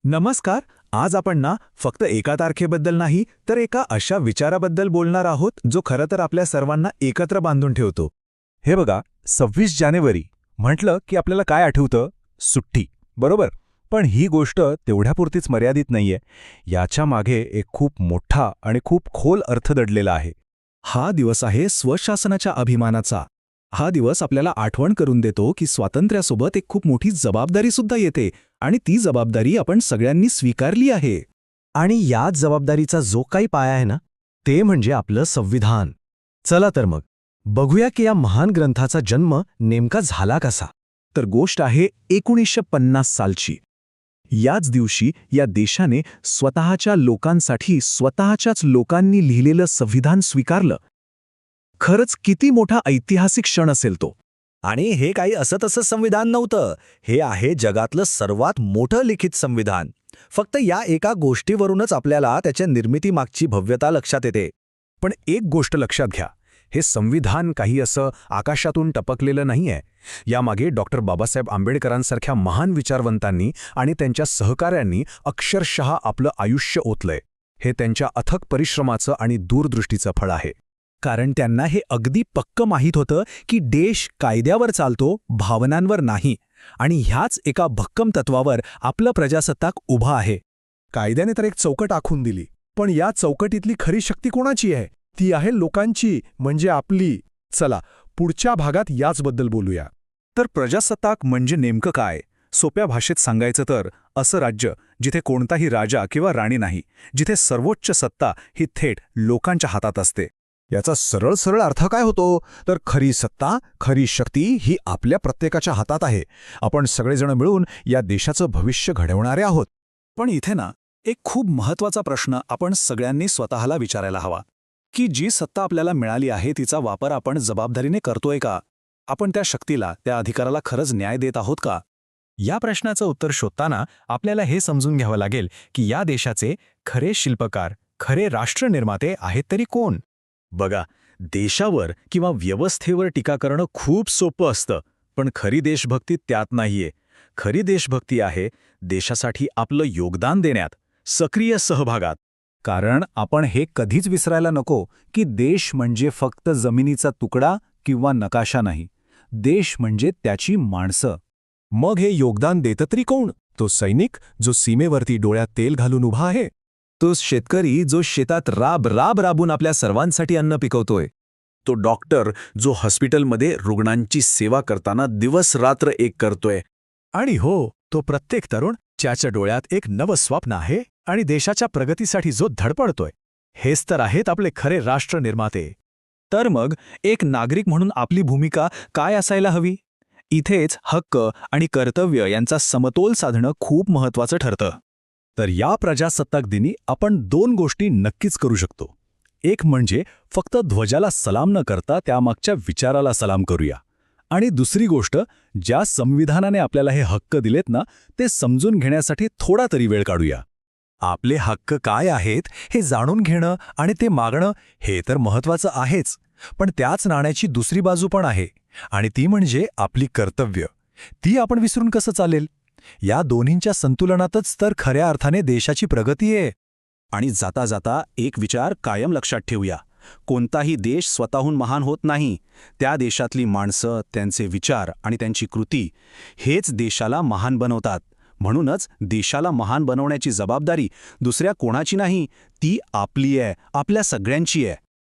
नमस्कार. आज आपण फक्त एका तारखेबद्दल नाही तर एका अशा विचाराबद्दल बोलणार आहोत जो खरं तर आपल्या सर्वांना एकत्र बांधून ठेवतो. हे बघा, 26 जानेवारी म्हटलं की आपल्याला काय आठवतं? सुट्टी, बरोबर. पण ही गोष्ट तेवढ्यापुरतीच मर्यादित नाहीये. याच्या मागे एक खूप मोठा आणि खूप खोल अर्थ दडलेला आहे. हा दिवस आहे स्वशासनाच्या अभिमानाचा. हा दिवस आपल्याला आठवण करून देतो की स्वातंत्र्यासोबत एक खूप मोठी जबाबदारीसुद्धा येते आणि ती जबाबदारी आपण सगळ्यांनी स्वीकारली आहे. आणि याच जबाबदारीचा जो काही पाया आहे ना, ते म्हणजे आपलं संविधान. चला तर मग बघूया की या महान ग्रंथाचा जन्म नेमका झाला कसा. तर गोष्ट आहे 1950 सालची. याच दिवशी या देशाने स्वतःच्या लोकांसाठी स्वतःच्याच लोकांनी लिहिलेलं संविधान स्वीकारलं. खरंच किती मोठा ऐतिहासिक क्षण असेल तो. आणि हे काही असं तसं संविधान नव्हतं. हे आहे जगातलं सर्वात मोठं लिखित संविधान. फक्त या एका गोष्टीवरूनच आपल्याला त्याच्या निर्मितीमागची भव्यता लक्षात येते. पण एक गोष्ट लक्षात घ्या, हे संविधान काही असं आकाशातून टपकलेलं नाहीये. यामागे डॉक्टर बाबासाहेब आंबेडकरांसारख्या महान विचारवंतांनी आणि त्यांच्या सहकाऱ्यांनी अक्षरशः आपलं आयुष्य ओतलंय. हे त्यांच्या अथक परिश्रमाचं आणि दूरदृष्टीचं फळ आहे. कारण त्यांना हे अगदी पक्क माहीत होतं की देश कायद्यावर चालतो, भावनांवर नाही. आणि ह्याच एका भक्कम तत्वावर आपलं प्रजासत्ताक उभा आहे. कायद्याने तर एक चौकट आखून दिली, पण या चौकटीतली खरी शक्ती कोणाची आहे? ती आहे लोकांची, म्हणजे आपली. चला पुढच्या भागात याचबद्दल बोलूया. तर प्रजासत्ताक म्हणजे नेमकं काय? सोप्या भाषेत सांगायचं तर असं राज्य जिथे कोणताही राजा किंवा राणी नाही, जिथे सर्वोच्च सत्ता ही थेट लोकांच्या हातात असते. याचा सरळ सरळ अर्थ काय होतो? तर खरी सत्ता, खरी शक्ती ही आपल्या प्रत्येकाच्या हातात आहे. आपण सगळेजण मिळून या देशाचं भविष्य घडवणारे आहोत. पण इथे एक खूप महत्वाचा प्रश्न आपण सगळ्यांनी स्वतःला विचारायला हवा की जी सत्ता आपल्याला मिळाली आहे तिचा वापर आपण जबाबदारीने करतोय का? आपण त्या शक्तीला, त्या अधिकाराला खरंच न्याय देत आहोत का? या प्रश्नाचं उत्तर शोधताना आपल्याला हे समजून घ्यावं लागेल की या देशाचे खरे शिल्पकार, खरे राष्ट्रनिर्माते आहेत तरी कोण? बघा, देशावर किंवा व्यवस्थेवर टीका करणं खूप सोपं असतं, पण खरी देशभक्ती त्यात नाहीये. खरी देशभक्ती आहे देशासाठी आपलं योगदान देण्यात, सक्रिय सहभागात. कारण आपण हे कधीच विसरायला नको की देश म्हणजे फक्त जमिनीचा तुकडा किंवा नकाशा नाही. देश म्हणजे त्याची माणसं. मग हे योगदान देतं तरी कोण? तो सैनिक जो सीमेवरती डोळ्यात तेल घालून उभा आहे, तो शेतकरी जो शेतात राबून आपल्या सर्वांसाठी अन्न पिकवतोय, तो डॉक्टर जो हॉस्पिटलमध्ये रुग्णांची सेवा करताना दिवस रात्र एक करतोय, आणि तो प्रत्येक तरुण ज्याच्या डोळ्यात एक नवं स्वप्न आहे आणि देशाच्या प्रगतीसाठी जो धडपडतोय. हेच तर आहेत आपले खरे राष्ट्रनिर्माते. तर मग एक नागरिक म्हणून आपली भूमिका काय असायला हवी? इथेच हक्क आणि कर्तव्य यांचा समतोल साधणं खूप महत्वाचं ठरतं. तर या प्रजासत्ताक दिनी आपण 2 गोष्टी नक्कीच करू शकतो. एक म्हणजे फक्त ध्वजाला सलाम न करता त्यामागच्या विचाराला सलाम करूया. आणि दुसरी गोष्ट, ज्या संविधानाने आपल्याला हे हक्क दिलेत ना, ते समजून घेण्यासाठी थोडा तरी वेळ काढूया. आपले हक्क काय आहेत हे जाणून घेणं आणि ते मागणं हे तर महत्वाचं आहेच, पण त्याच नाण्याची दुसरी बाजू पण आहे, आणि ती म्हणजे आपली कर्तव्य. ती आपण विसरून कसं चालेल? या दोन्हींच्या संतुलनातच तर खऱ्या अर्थाने देशाची प्रगती आहे. आणि जाता जाता एक विचार कायम लक्षात ठेवूया. कोणताही देश स्वतःहून महान होत नाही. त्या देशातली माणसं, त्यांचे विचार आणि त्यांची कृती हेच देशाला महान बनवतात. म्हणूनच देशाला महान बनवण्याची जबाबदारी दुसऱ्या कोणाची नाही, ती आपली आहे, आपल्या सगळ्यांची आहे.